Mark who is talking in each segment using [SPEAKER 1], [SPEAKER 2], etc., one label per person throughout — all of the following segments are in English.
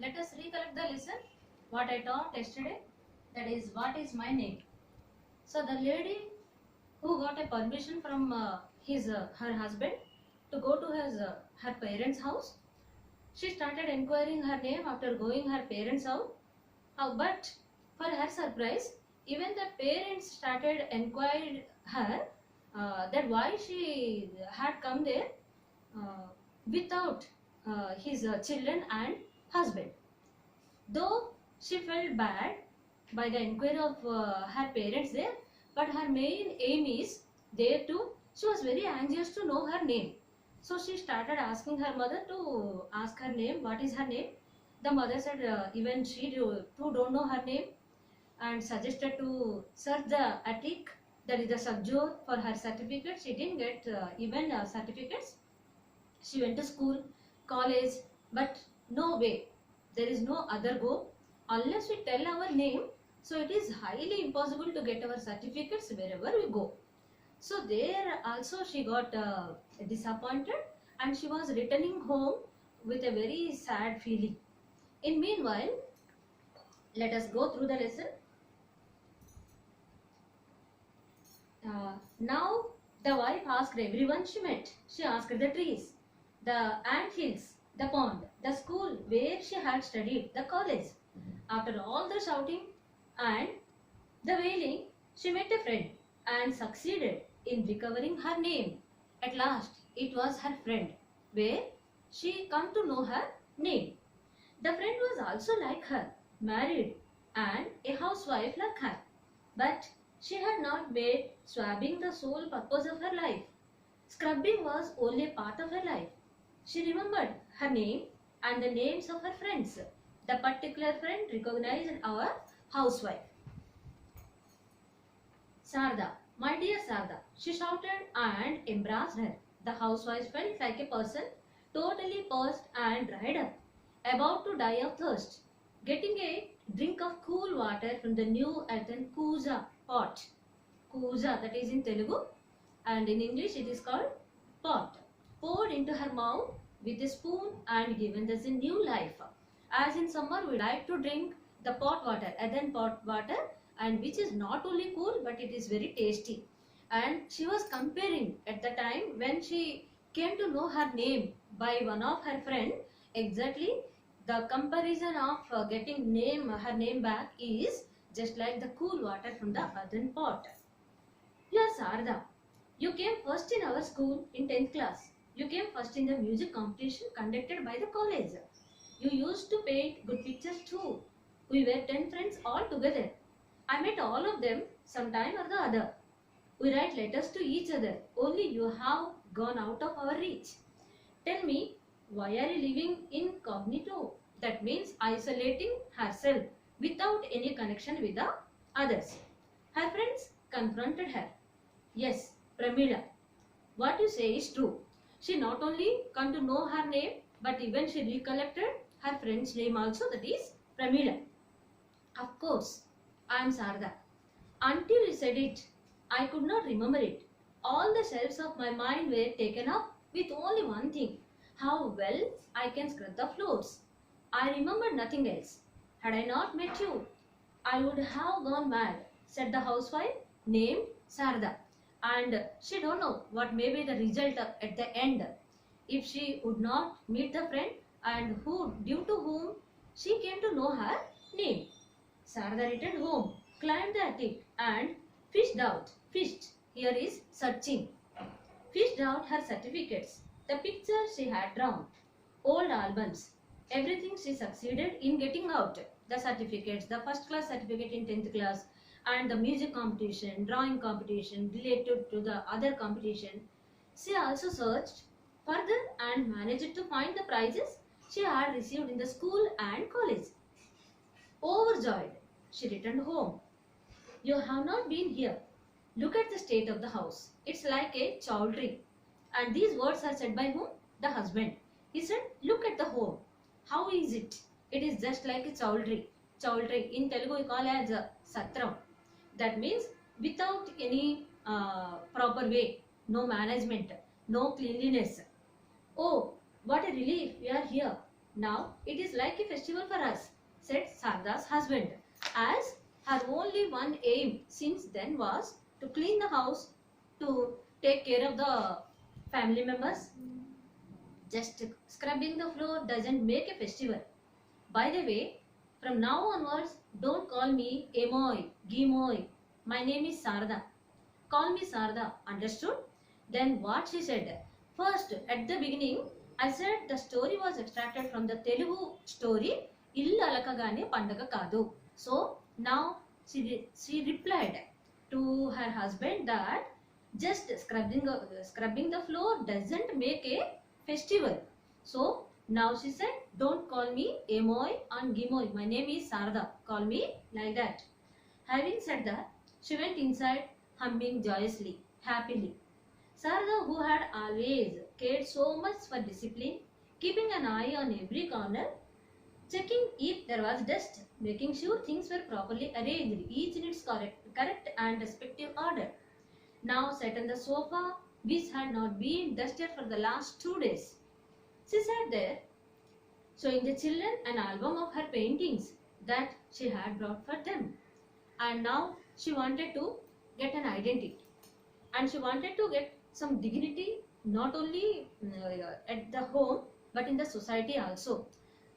[SPEAKER 1] Let us recollect the lesson what I taught yesterday. That is, what is my name? So the lady who got a permission from his her husband to go to her parents' house, she started inquiring her name after going her parents' house. But for her surprise, even the parents started inquiring her that why she had come there uh, without his children and husband. Though she felt bad by the inquiry of her parents there, but her main aim is there too. She was very anxious to know her name. So she started asking her mother to ask her name, what is her name. The mother said even she too don't know her name, and suggested to search the attic, that is the subjour, for her certificate. She didn't get even certificates. She went to school, college, but no way. There is no other go. Unless we tell our name, so it is highly impossible to get our certificates wherever we go. So there also she got disappointed, and she was returning home with a very sad feeling. In meanwhile, let us go through the lesson. Now the wife asked everyone she met. She asked the trees, the ant hills, the pond, the school where she had studied, the college. After all the shouting and the wailing, she met a friend and succeeded in recovering her name. At last, it was her friend, where she come to know her name. The friend was also like her, married and a housewife like her. But she had not made swabbing the sole purpose of her life. Scrubbing was only a part of her life. She remembered her name and the names of her friends. The particular friend recognized our housewife. Sarda, my dear Sarda, she shouted and embraced her. The housewife felt like a person totally parched and dried up, about to die of thirst, getting a drink of cool water from the new earthen kuza pot. Kuza, that is in Telugu, and in English it is called pot, poured into her mouth with a spoon and given us a new life. As in summer, we like to drink the pot water, earthen pot water, and which is not only cool but it is very tasty. And she was comparing at the time when she came to know her name by one of her friend. Exactly, the comparison of getting her name back is just like the cool water from the earthen pot. Dear Sarda, you came first in our school in 10th class. You came first in the music competition conducted by the college. You used to paint good pictures too. We were 10 friends all together. I met all of them sometime or the other. We write letters to each other, only you have gone out of our reach. Tell me, why are you living incognito? That means isolating herself without any connection with the others. Her friends confronted her. Yes, Pramila, what you say is true. She not only come to know her name, but even she recollected her friend's name also, that is Pramila. Of course, I am Sarda. Until you said it, I could not remember it. All the shelves of my mind were taken up with only one thing: how well I can scrub the floors. I remember nothing else. Had I not met you, I would have gone mad, said the housewife named Sarda. And she don't know what may be the result at the end if she would not meet the friend and due to whom she came to know her name. Sarada returned home, climbed the attic and fished, here is searching, fished out her certificates, the pictures she had drawn, old albums, everything she succeeded in getting out. The certificates, the first class certificate in 10th class, and the music competition, drawing competition related to the other competition. She also searched further and managed to find the prizes she had received in the school and college. Overjoyed, she returned home. You have not been here. Look at the state of the house. It's like a chowdhury. And these words are said by whom? The husband. He said, look at the home. How is it? It is just like a chowdhury. Chowdhury in Telugu we call as a satram. That means without any proper way, no management, no cleanliness. Oh, what a relief, we are here. Now it is like a festival for us, said Sarda's husband, as her only one aim since then was to clean the house, to take care of the family members. Just scrubbing the floor doesn't make a festival. By the way, from now onwards, don't call me Emoy, Gimoy. My name is Sarda. Call me Sarda. Understood? Then what she said? First, at the beginning, I said the story was extracted from the Telugu story Illu Alakagane Pandaga Kadu. So now she replied to her husband that just scrubbing the floor doesn't make a festival. So now she said, don't call me Emoy and Gimoy. My name is Sarda. Call me like that. Having said that, she went inside humming joyously, happily. Sarda, who had always cared so much for discipline, keeping an eye on every corner, checking if there was dust, making sure things were properly arranged, each in its correct and respective order, now sat on the sofa which had not been dusted for the last 2 days. She sat there, showing the children an album of her paintings that she had brought for them. And now she wanted to get an identity. And she wanted to get some dignity not only at the home but in the society also.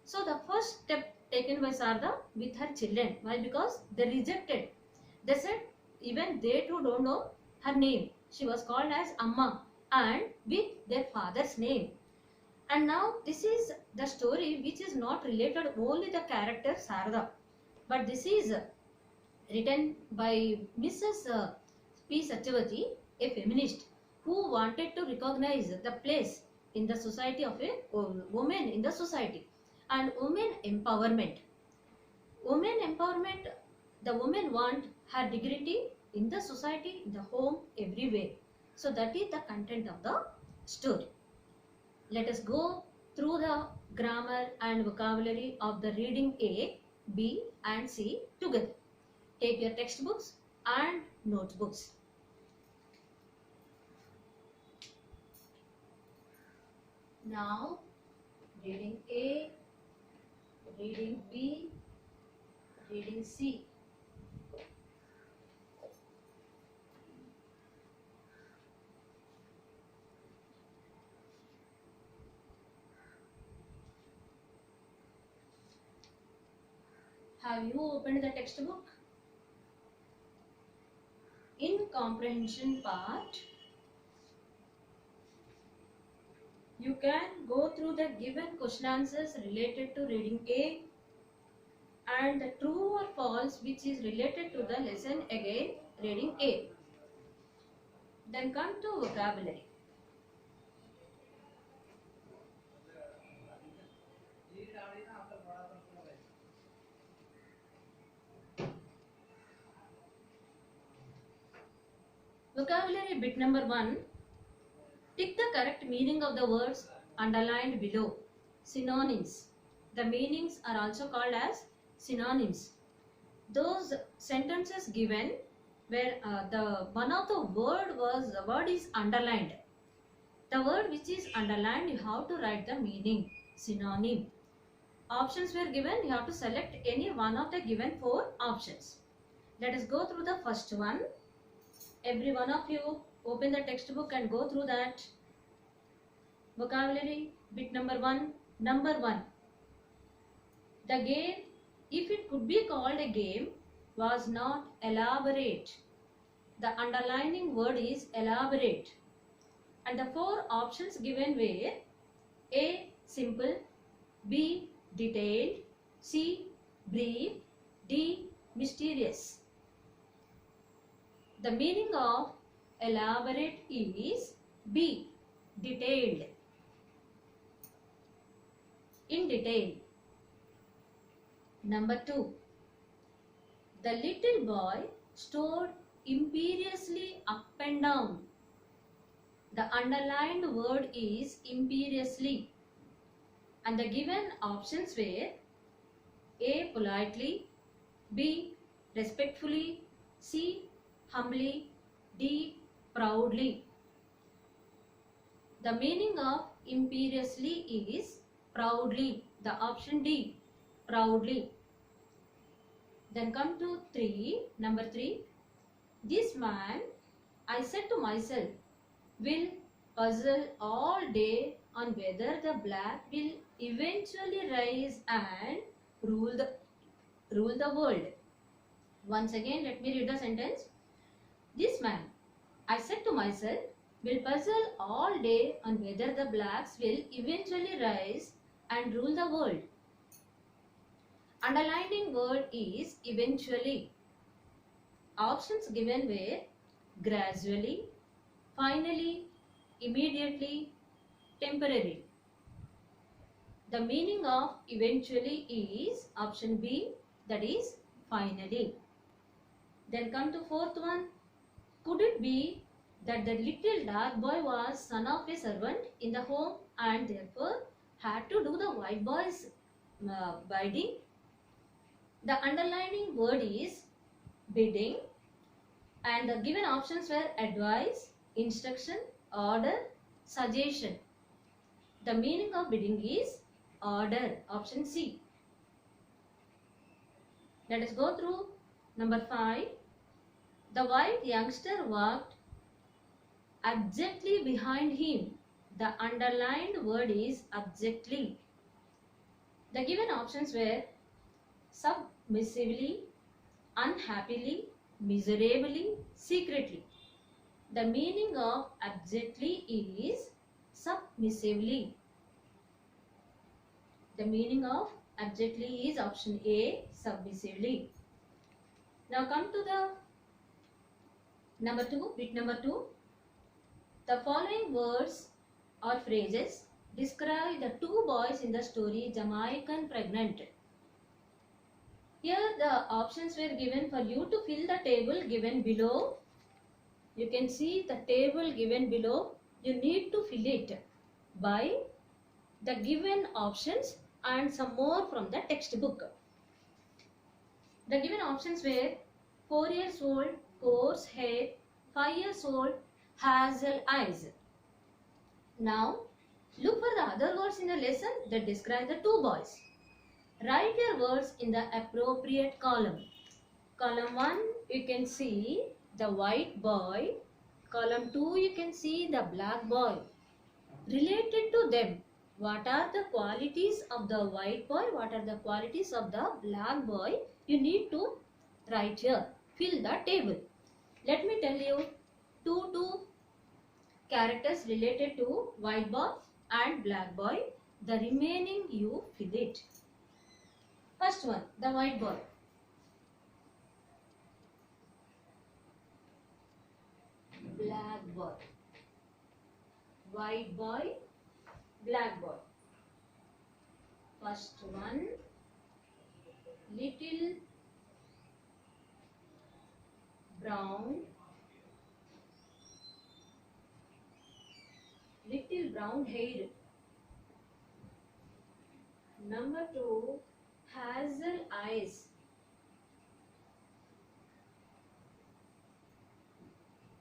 [SPEAKER 1] So the first step taken by Sarda with her children. Why? Because they rejected. They said even they too don't know her name. She was called as Amma and with their father's name. And now this is the story which is not related only the character Sarda, but this is written by Mrs. P. Satyavati, a feminist who wanted to recognize the place in the society of a woman in the society and women empowerment. Women empowerment, the women want her dignity in the society, in the home, everywhere. So that is the content of the story. Let us go through the grammar and vocabulary of the reading A, B and C together. Take your textbooks and notebooks. Now, reading A, reading B, reading C. Have you opened the textbook? In comprehension part, you can go through the given question answers related to reading A and the true or false which is related to the lesson again reading A. Then come to vocabulary. Vocabulary bit number 1. Tick the correct meaning of the words underlined below. Synonyms. The meanings are also called as synonyms. Those sentences given where the one of the word is underlined. The word which is underlined, you have to write the meaning, synonym. Options were given, you have to select any one of the given 4 options. Let us go through the first one. Every one of you open the textbook and go through that. Vocabulary bit number 1. Number 1. The game, if it could be called a game, was not elaborate. The underlining word is elaborate. And the 4 options given were A. Simple, B. Detailed, C. Brief, D. Mysterious. The meaning of elaborate is B. Detailed. In detail. Number 2. The little boy strode imperiously up and down. The underlined word is imperiously. And the given options were A. Politely, B. Respectfully, C. Humbly, D. Proudly. The meaning of imperiously is proudly. The option D, proudly. Then come to 3, number 3. This man, I said to myself, will puzzle all day on whether the black will eventually rise and rule the rule the world. Once again, let me read the sentence. This man, I said to myself, will puzzle all day on whether the blacks will eventually rise and rule the world. Underlining word is eventually. Options given were gradually, finally, immediately, temporarily. The meaning of eventually is option B, that is finally. Then come to fourth one. Could it be that the little dark boy was son of a servant in the home and therefore had to do the white boy's bidding? The underlining word is bidding, and the given options were advice, instruction, order, suggestion. The meaning of bidding is order, option C. Let us go through number 5. The white youngster walked abjectly behind him. The underlined word is abjectly. The given options were submissively, unhappily, miserably, secretly. The meaning of abjectly is submissively. The meaning of abjectly is option A, submissively. Now come to the number 2, bit number 2. The following words or phrases describe the two boys in the story Jamaican Pregnant. Here the options were given for you to fill the table given below. You can see the table given below. You need to fill it by the given options and some more from the textbook. The given options were 4 years old, coarse hair, 5 years old, hazel eyes. Now, look for the other words in the lesson that describe the two boys. Write your words in the appropriate column. Column 1, you can see the white boy. Column 2, you can see the black boy. Related to them, what are the qualities of the white boy? What are the qualities of the black boy? You need to write here. Fill the table. Let me tell you two characters related to white boy and black boy. The remaining you fill it. First one, the white boy. Black boy. White boy, black boy. First one, little brown hair. Number 2, hazel eyes.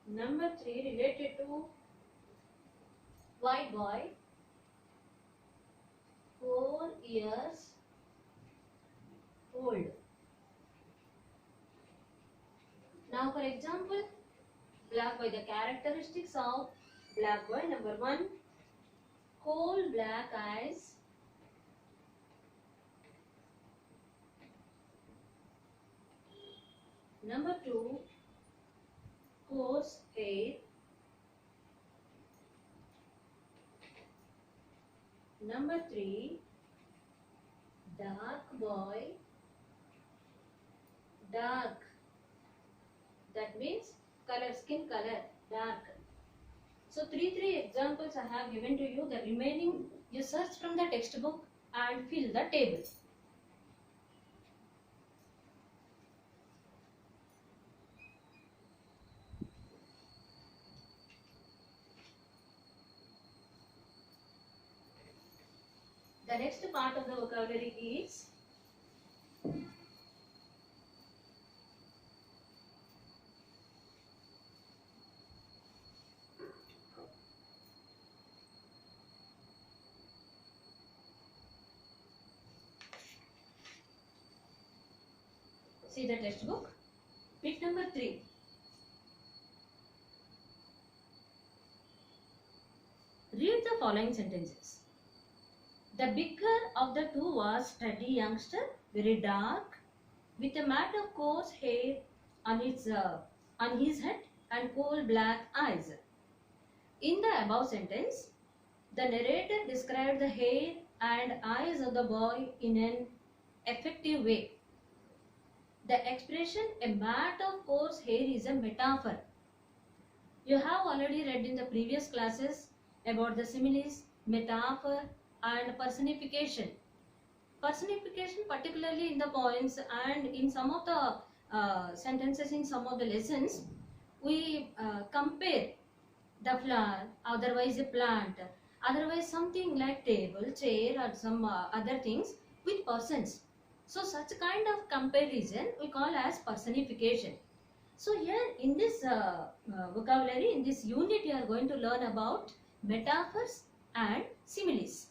[SPEAKER 1] Number 3, related to white boy, 4 years old. Now for example, black boy, the characteristics of black boy. Number 1, coal black eyes. Number 2, coarse hair. Number 3, dark boy. Dark. That means color, skin color, dark. So three examples I have given to you. The remaining you search from the textbook and fill the table. The next part of the vocabulary is See the textbook. Bit number 3. Read the following sentences. The bigger of the two was sturdy youngster, very dark, with a mat of coarse hair on his head and coal black eyes. In the above sentence, the narrator described the hair and eyes of the boy in an effective way. The expression a mat of coarse hair is a metaphor. You have already read in the previous classes about the similes, metaphor and personification. Personification, particularly in the poems and in some of the sentences in some of the lessons, we compare the flower, otherwise a plant, otherwise something like table, chair or some other things with persons. So such kind of comparison we call as personification. So here in this vocabulary, in this unit, you are going to learn about metaphors and similes.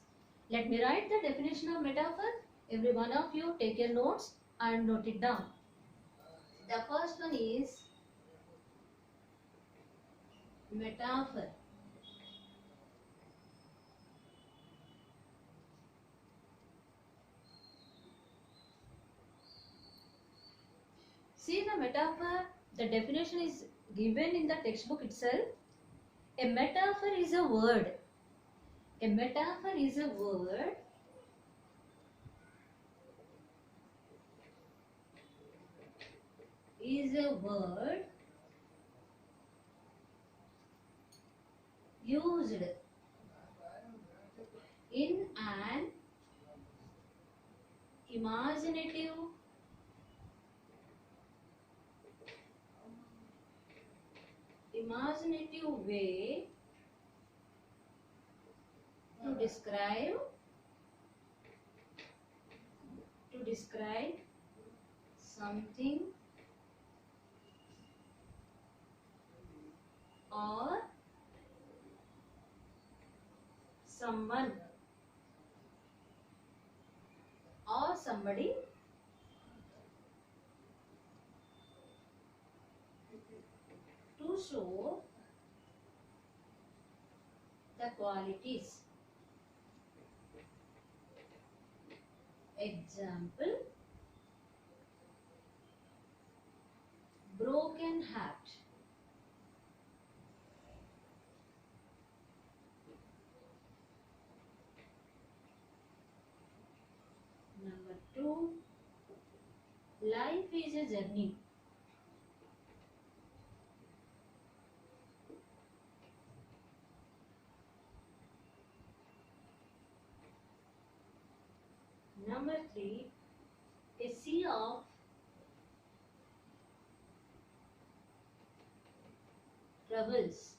[SPEAKER 1] Let me write the definition of metaphor. Every one of you take your notes and note it down. The first one is metaphor. See the metaphor, the definition is given in the textbook itself. A metaphor is a word. A metaphor is a word used in an imaginative way to describe something or someone or somebody to show the qualities. Example, broken heart. Number 2, life is a journey. Number 3, a sea of troubles.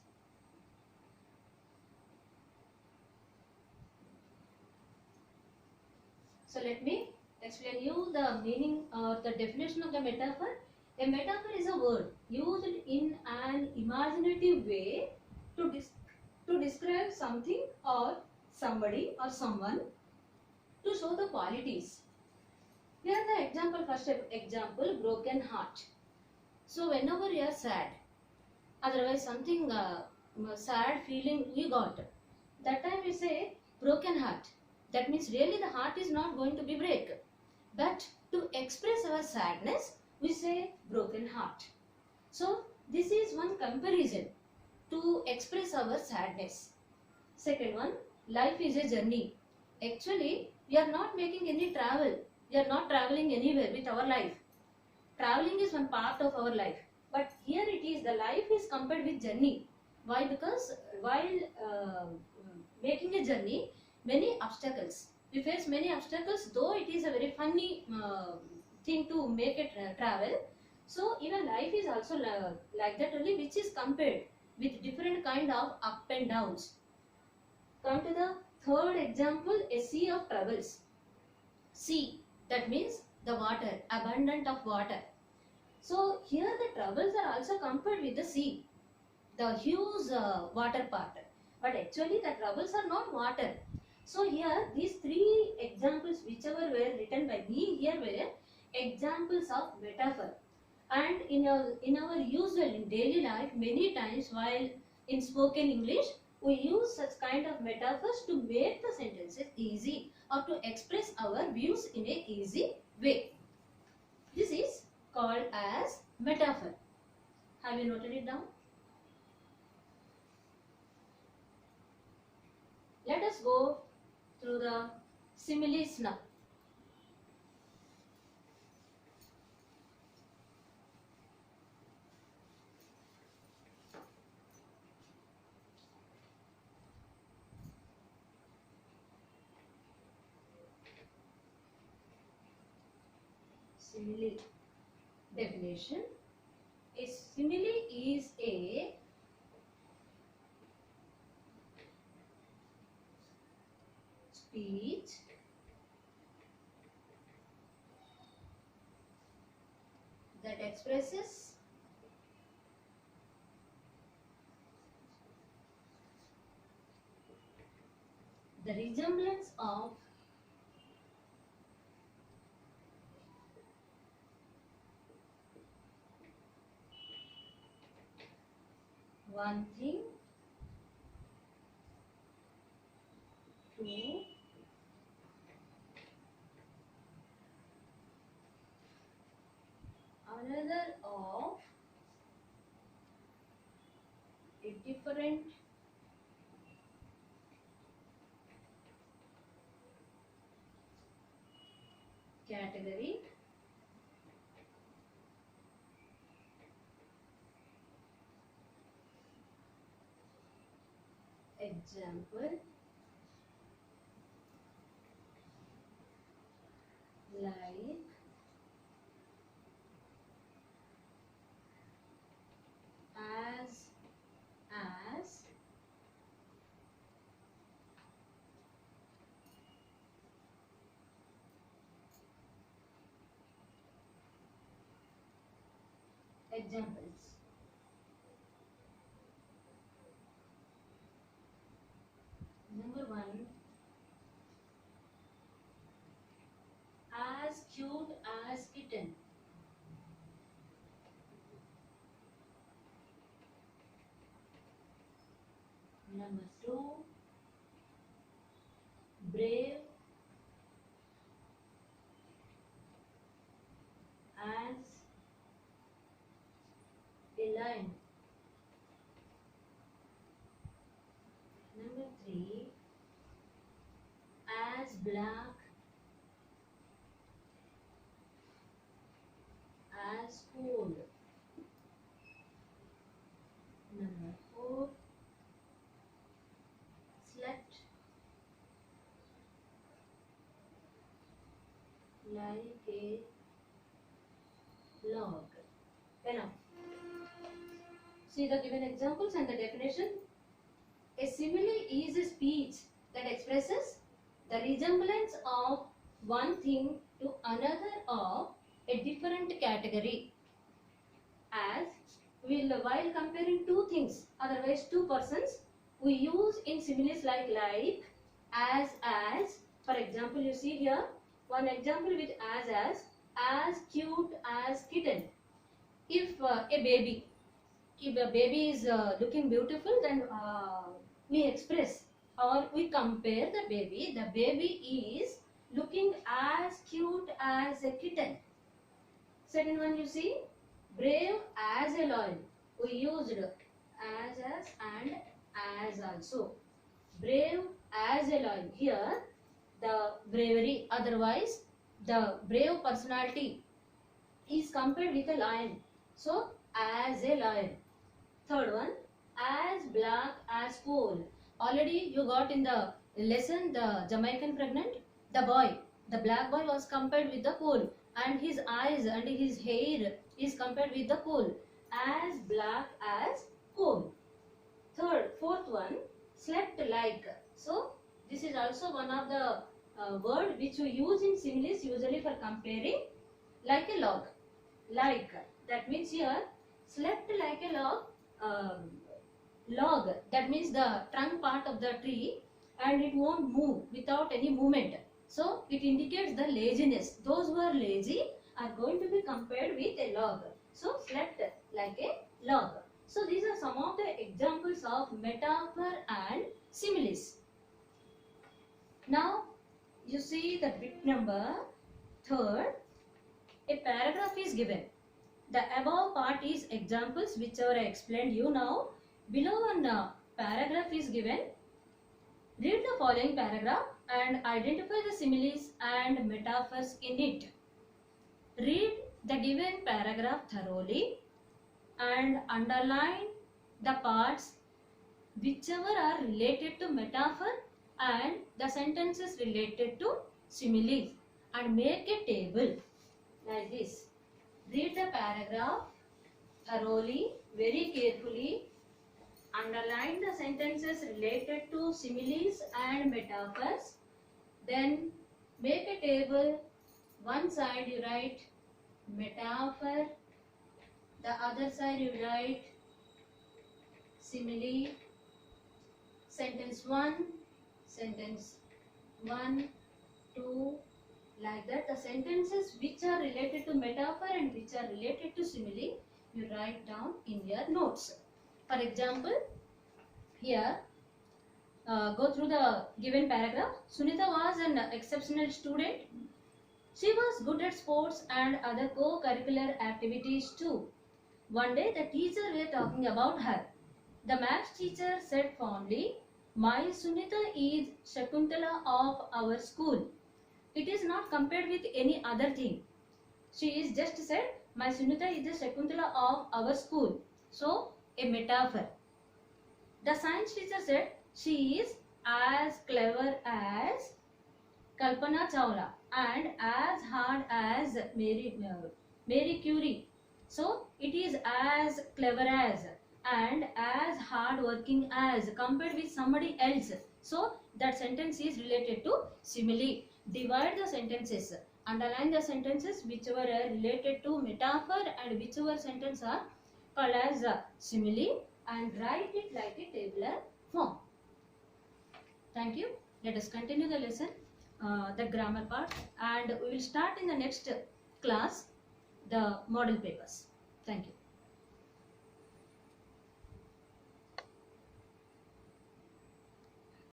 [SPEAKER 1] So let me explain you the meaning or the definition of the metaphor. A metaphor is a word used in an imaginative way to describe something or somebody or someone to show the qualities. Here the example, first example, broken heart. So whenever you are sad, otherwise something sad feeling you got, that time we say broken heart. That means really the heart is not going to be break. But to express our sadness, we say broken heart. So this is one comparison to express our sadness. Second one, life is a journey. Actually, we are not making any travel. We are not traveling anywhere with our life. Traveling is one part of our life. But here it is, the life is compared with journey. Why? Because while making a journey, many obstacles. We face many obstacles, though it is a very funny thing to make it travel. So even life is also like that only, which is compared with different kind of up and downs. Come to the third example, a sea of troubles. Sea, that means the water, abundant of water. So here the troubles are also compared with the sea, the huge water part. But actually the troubles are not water. So here these three examples whichever were written by me here were examples of metaphor. And in our usual in daily life, many times while in spoken English, we use such kind of metaphors to make the sentences easy or to express our views in a easy way. This is called as metaphor. Have you noted it down? Let us go through the similes now. Simile definition. A simile is a speech that expresses the resemblance of one thing to another of a different category. Example, like as examples. Number 1, as cute as kitten. Number 2, brave as a lion. Number 3, as black as coal. Number 4, slept like a log. Enough. See the given examples and the definition. A simile is a speech that expresses the resemblance of one thing to another of a different category. As while comparing two things, otherwise two persons, we use in similes like as. For example, you see here one example with as cute as kitten. If a baby is looking beautiful, then we express or we compare the baby. The baby is looking as cute as a kitten. Second one, you see, brave as a lion. We used as and as also. Brave as a lion. Here, the bravery, otherwise the brave personality is compared with a lion. So, as a lion. Third one, as black as coal. Already you got in the lesson the Jamaican pregnant. The black boy was compared with the coal, and his eyes and his hair is compared with the coal. As black as coal. Fourth one, slept like. So this is also one of the word which we use in similes usually for comparing, like a log. Like, that means here slept like a log, that means the trunk part of the tree, and it won't move without any movement. So it indicates the laziness. Those who are lazy are going to be compared with a log. So slept like a log. So these are some of the examples of metaphor and similes. Now you see the bit number 3rd. A paragraph is given. The above part is examples whichever I explained you now. Below one paragraph is given. Read the following paragraph and identify the similes and metaphors in it. Read the given paragraph thoroughly and underline the parts whichever are related to metaphor and the sentences related to similes, and make a table like this. Read the paragraph thoroughly, very carefully. Underline the sentences related to similes and metaphors. Then make a table. One side you write metaphor, the other side you write simile. Sentence 1, sentence 1, 2, like that. The sentences which are related to metaphor and which are related to simile, you write down in your notes. For example, here go through the given paragraph. Sunita was an exceptional student. She was good at sports and other co-curricular activities too. One day the teacher were talking about her. The maths teacher said fondly, "My Sunita is Shakuntala of our school." It is not compared with any other thing. She is just said, "My Sunita is the Shakuntala of our school." So, a metaphor. The science teacher said, "She is as clever as Kalpana Chawla and as hard as Mary Curie." So, it is as clever as and as hard working as compared with somebody else. So, that sentence is related to simile. Divide the sentences. Underline the sentences whichever are related to metaphor and whichever sentence are called as simile, and write it like a tabular form. Thank you. Let us continue the lesson, the grammar part, and we will start in the next class the model papers. Thank you.